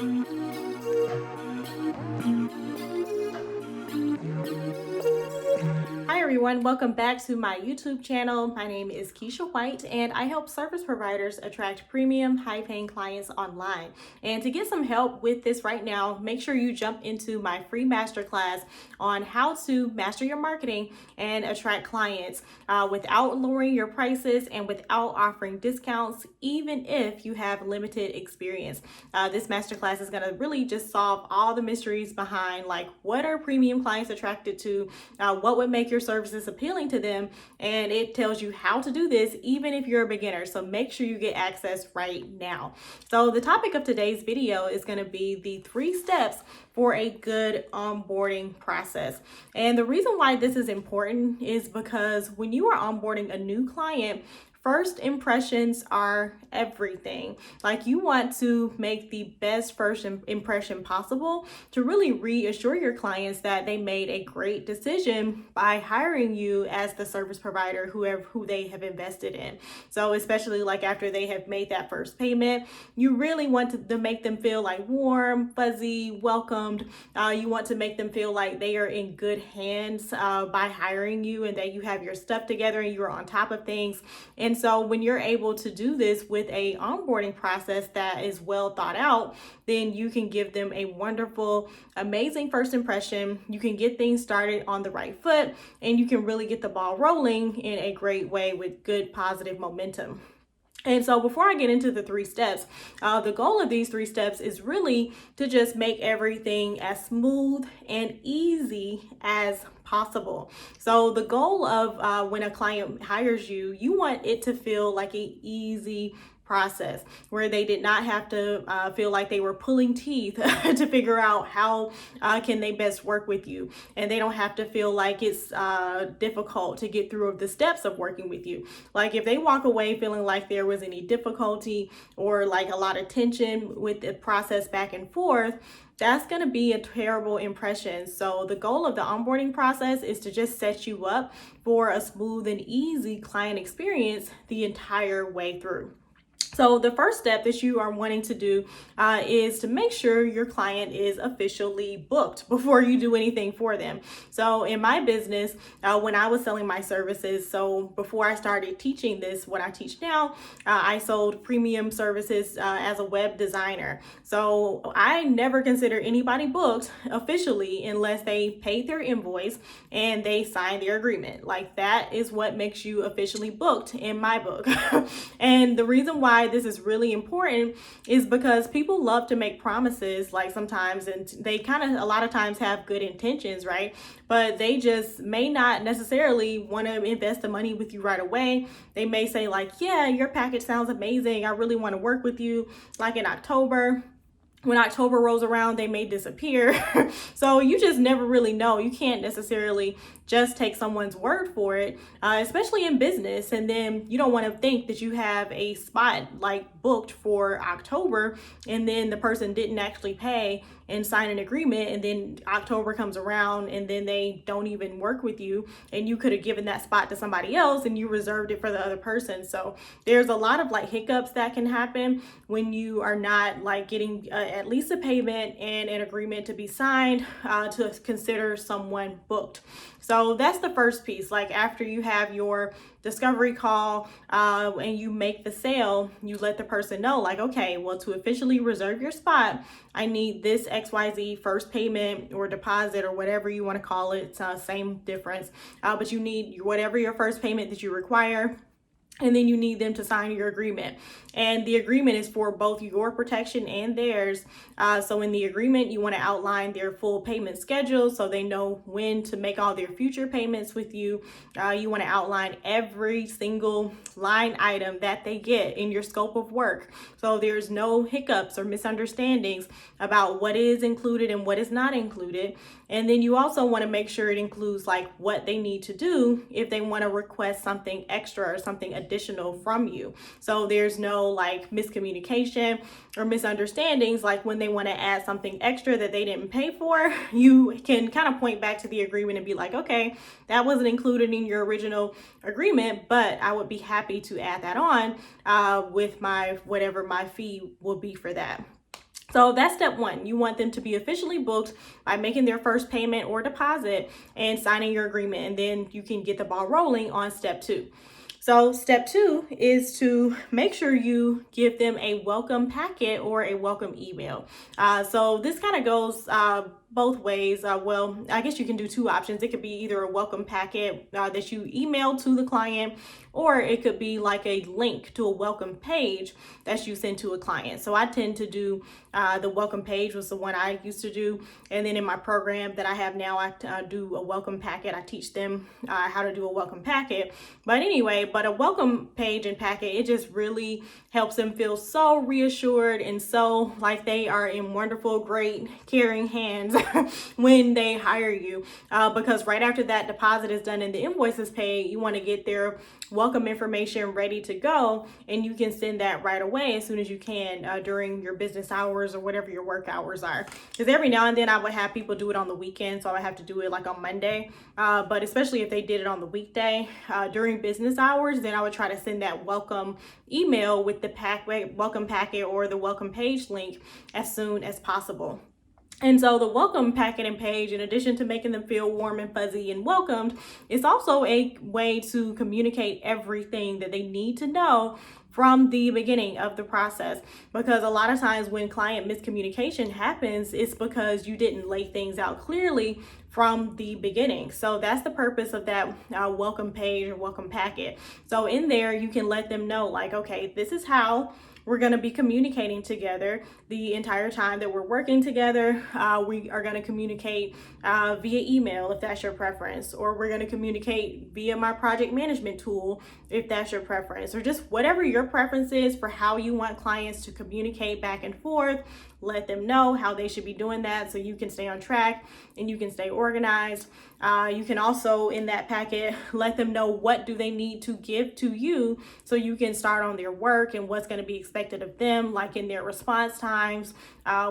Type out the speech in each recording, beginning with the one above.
Hi everyone, welcome back to my YouTube channel. My name is Keshia White and I help service providers attract premium, high-paying clients online. And to get some help with this right now, make sure you jump into my free masterclass on how to master your marketing and attract clients without lowering your prices and without offering discounts, even if you have limited experience. This masterclass is going to really just solve all the mysteries behind like what are premium clients attracted to, what would make your services appealing to them, and it tells you how to do this even if you're a beginner. So make sure you get access right now. So the topic of today's video is going to be the 3 steps for a good onboarding process. And the reason why this is important is because when you are onboarding a new client, first impressions are everything. Like, you want to make the best first impression possible to really reassure your clients that they made a great decision by hiring you as the service provider who they have invested in. So especially like after they have made that first payment, you really want to make them feel like warm, fuzzy, welcomed. You want to make them feel like they are in good hands by hiring you, and that you have your stuff together and you are on top of things. And so when you're able to do this with a onboarding process that is well thought out, then you can give them a wonderful, amazing first impression. You can get things started on the right foot, and you can really get the ball rolling in a great way with good positive momentum. And so before I get into the 3 steps, the goal of these 3 steps is really to just make everything as smooth and easy as possible. So the goal of when a client hires you, you want it to feel like an easy process where they did not have to feel like they were pulling teeth to figure out how can they best work with you, and they don't have to feel like it's difficult to get through the steps of working with you. Like, if they walk away feeling like there was any difficulty or like a lot of tension with the process back and forth, that's going to be a terrible impression. So the goal of the onboarding process is to just set you up for a smooth and easy client experience the entire way through. So the first step that you are wanting to do is to make sure your client is officially booked before you do anything for them. So in my business, when I was selling my services, so before I started teaching this, what I teach now, I sold premium services as a web designer. So I never consider anybody booked officially unless they paid their invoice and they signed their agreement. Like, that is what makes you officially booked in my book. And the reason why this is really important is because people love to make promises, like sometimes, and they kind of a lot of times have good intentions, right? But they just may not necessarily want to invest the money with you right away. They may say like, yeah, your package sounds amazing, I really want to work with you, like in October. When October rolls around, they may disappear. So you just never really know. You can't necessarily just take someone's word for it, especially in business. And then you don't want to think that you have a spot like booked for October, and then the person didn't actually pay and sign an agreement, and then October comes around and then they don't even work with you, and you could have given that spot to somebody else and you reserved it for the other person. So there's a lot of like hiccups that can happen when you are not like getting at least a payment and an agreement to be signed to consider someone booked. So that's the first piece. Like, after you have your discovery call and you make the sale, you let the person know like, okay, well, to officially reserve your spot, I need this XYZ first payment or deposit or whatever you want to call it. Same difference, but you need whatever your first payment that you require. And then you need them to sign your agreement. And the agreement is for both your protection and theirs. So in the agreement, you want to outline their full payment schedule so they know when to make all their future payments with you. You want to outline every single line item that they get in your scope of work, so there's no hiccups or misunderstandings about what is included and what is not included. And then you also want to make sure it includes like what they need to do if they want to request something extra or something additional from you. So there's no like miscommunication or misunderstandings. Like, when they want to add something extra that they didn't pay for, you can kind of point back to the agreement and be like, okay, that wasn't included in your original agreement, but I would be happy to add that on with my whatever my fee will be for that. So that's step one. You want them to be officially booked by making their first payment or deposit and signing your agreement. And then you can get the ball rolling on step two. So step two is to make sure you give them a welcome packet or a welcome email. So this kind of goes both ways. Well, I guess you can do two options. It could be either a welcome packet that you email to the client, or it could be like a link to a welcome page that you send to a client. So I tend to do the welcome page was the one I used to do. And then in my program that I have now, I do a welcome packet. I teach them how to do a welcome packet. But anyway, but a welcome page and packet, it just really helps them feel so reassured and so like they are in wonderful, great, caring hands when they hire you. Because right after that deposit is done and the invoice is paid, you want to get their welcome information ready to go, and you can send that right away as soon as you can during your business hours or whatever your work hours are. Because every now and then I would have people do it on the weekend, so I would have to do it like on Monday. But especially if they did it on the weekday during business hours, then I would try to send that welcome email with the welcome packet or the welcome page link as soon as possible. And so the welcome packet and page, in addition to making them feel warm and fuzzy and welcomed, is also a way to communicate everything that they need to know from the beginning of the process. Because a lot of times when client miscommunication happens, it's because you didn't lay things out clearly from the beginning. So that's the purpose of that welcome page or welcome packet. So in there, you can let them know like, okay, this is how we're going to be communicating together the entire time that we're working together. We are going to communicate via email if that's your preference, or we're going to communicate via my project management tool if that's your preference, or just whatever your preference is for how you want clients to communicate back and forth. Let them know how they should be doing that so you can stay on track and you can stay organized. You can also, in that packet, let them know what do they need to give to you so you can start on their work and what's going to be expected of them, like in their response times,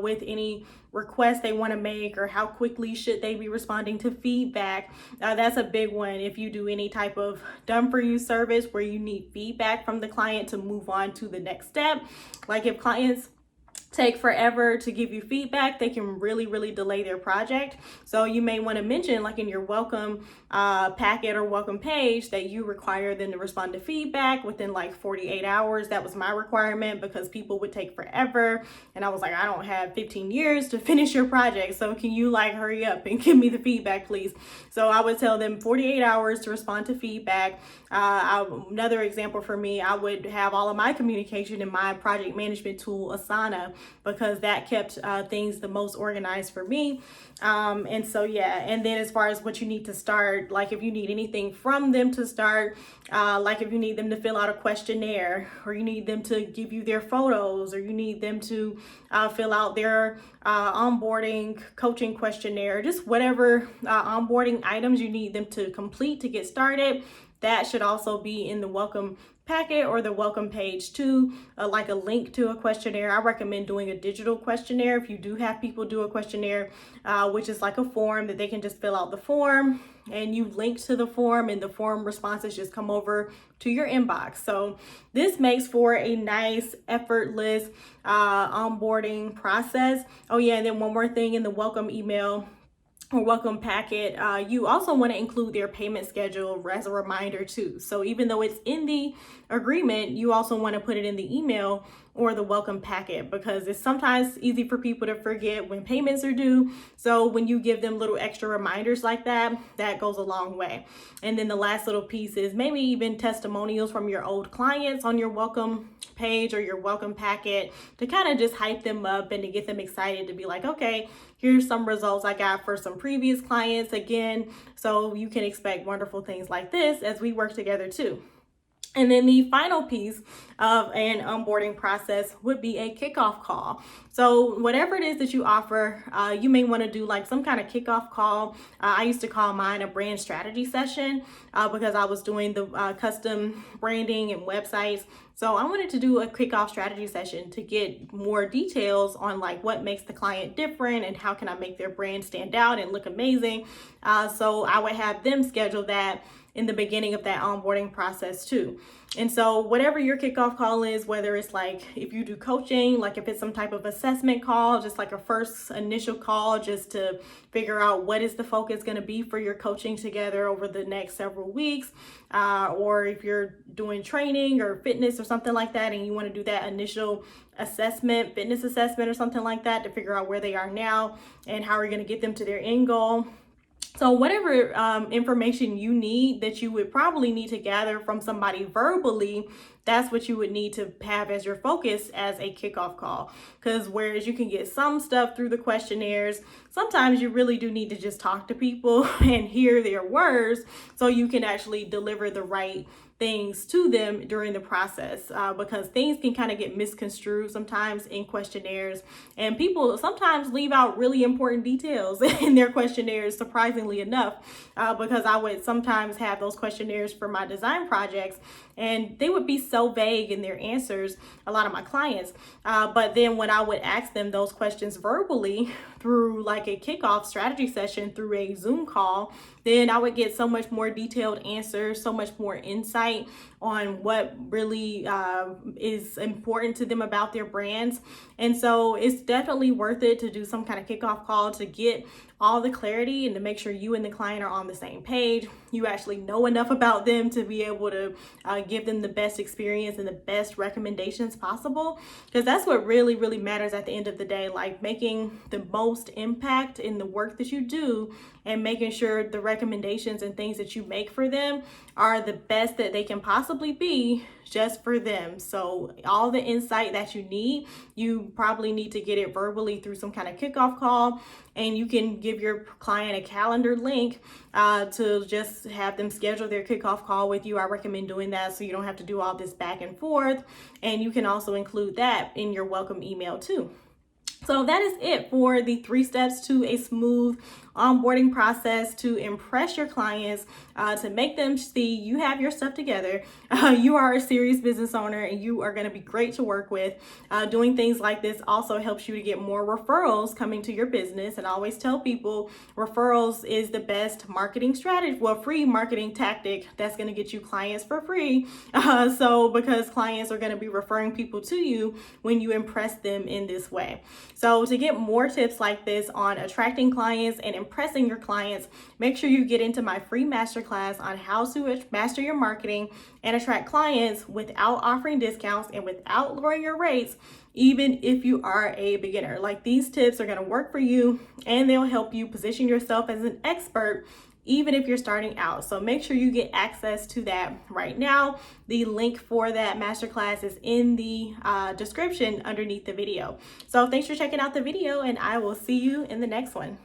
with any requests they want to make, or how quickly should they be responding to feedback. That's a big one if you do any type of done for you service where you need feedback from the client to move on to the next step. Like if clients take forever to give you feedback, they can really delay their project. So you may want to mention, like in your welcome packet or welcome page, that you require them to respond to feedback within like 48 hours. That was my requirement because people would take forever, and I was like, I don't have 15 years to finish your project, so can you like hurry up and give me the feedback, please? So I would tell them 48 hours to respond to feedback. Another example for me, I would have all of my communication in my project management tool, Asana, because that kept things the most organized for me. And so, yeah. And then as far as what you need to start, like if you need anything from them to start, like if you need them to fill out a questionnaire, or you need them to give you their photos, or you need them to fill out their onboarding coaching questionnaire, just whatever onboarding items you need them to complete to get started, that should also be in the welcome packet or the welcome page too, like a link to a questionnaire. I recommend doing a digital questionnaire if you do have people do a questionnaire, which is like a form that they can just fill out the form and you link to the form, and the form responses just come over to your inbox. So this makes for a nice, effortless onboarding process. Oh yeah, and then one more thing in the welcome email or welcome packet, you also want to include their payment schedule as a reminder too. So even though it's in the agreement, you also want to put it in the email or the welcome packet, because it's sometimes easy for people to forget when payments are due. So when you give them little extra reminders like that, that goes a long way. And then the last little piece is maybe even testimonials from your old clients on your welcome page or your welcome packet to kind of just hype them up and to get them excited to be like, okay, here's some results I got for some previous clients again. So you can expect wonderful things like this as we work together too. And then the final piece of an onboarding process would be a kickoff call. So whatever it is that you offer, you may want to do like some kind of kickoff call. I used to call mine a brand strategy session because I was doing the custom branding and websites. So I wanted to do a kickoff strategy session to get more details on like what makes the client different and how can I make their brand stand out and look amazing. So I would have them schedule that. in the beginning of that onboarding process too. And so whatever your kickoff call is, whether it's like if you do coaching, like if it's some type of assessment call, just like a first initial call just to figure out what is the focus going to be for your coaching together over the next several weeks, or if you're doing training or fitness or something like that and you want to do that initial assessment, fitness assessment or something like that to figure out where they are now and how are you going to get them to their end goal. So whatever information you need that you would probably need to gather from somebody verbally, that's what you would need to have as your focus as a kickoff call. Because whereas you can get some stuff through the questionnaires, sometimes you really do need to just talk to people and hear their words so you can actually deliver the right things to them during the process, because things can kind of get misconstrued sometimes in questionnaires, and people sometimes leave out really important details in their questionnaires, surprisingly enough, because I would sometimes have those questionnaires for my design projects and they would be so vague in their answers, a lot of my clients, but then when I would ask them those questions verbally through like a kickoff strategy session through a Zoom call, then I would get so much more detailed answers, so much more insight on what really is important to them about their brands. And so it's definitely worth it to do some kind of kickoff call to get all the clarity and to make sure you and the client are on the same page. You actually know enough about them to be able to give them the best experience and the best recommendations possible, because that's what really matters at the end of the day, like making the most impact in the work that you do and making sure the recommendations and things that you make for them are the best that they can possibly be just for them. So all the insight that you need, you probably need to get it verbally through some kind of kickoff call, and you can give your client a calendar link to just have them schedule their kickoff call with you. I recommend doing that so you don't have to do all this back and forth, and you can also include that in your welcome email too. So that is it for the 3 steps to a smooth onboarding process to impress your clients, to make them see you have your stuff together. You are a serious business owner and you are going to be great to work with. Doing things like this also helps you to get more referrals coming to your business. And I always tell people referrals is the best marketing strategy, well, free marketing tactic that's going to get you clients for free. So because clients are going to be referring people to you when you impress them in this way. So to get more tips like this on attracting clients and impressing your clients, make sure you get into my free masterclass on how to master your marketing and attract clients without offering discounts and without lowering your rates, even if you are a beginner. Like, these tips are going to work for you and they'll help you position yourself as an expert even if you're starting out. So make sure you get access to that right now. The link for that masterclass is in the description underneath the video. So thanks for checking out the video, and I will see you in the next one.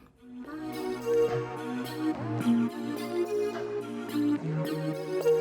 Bye.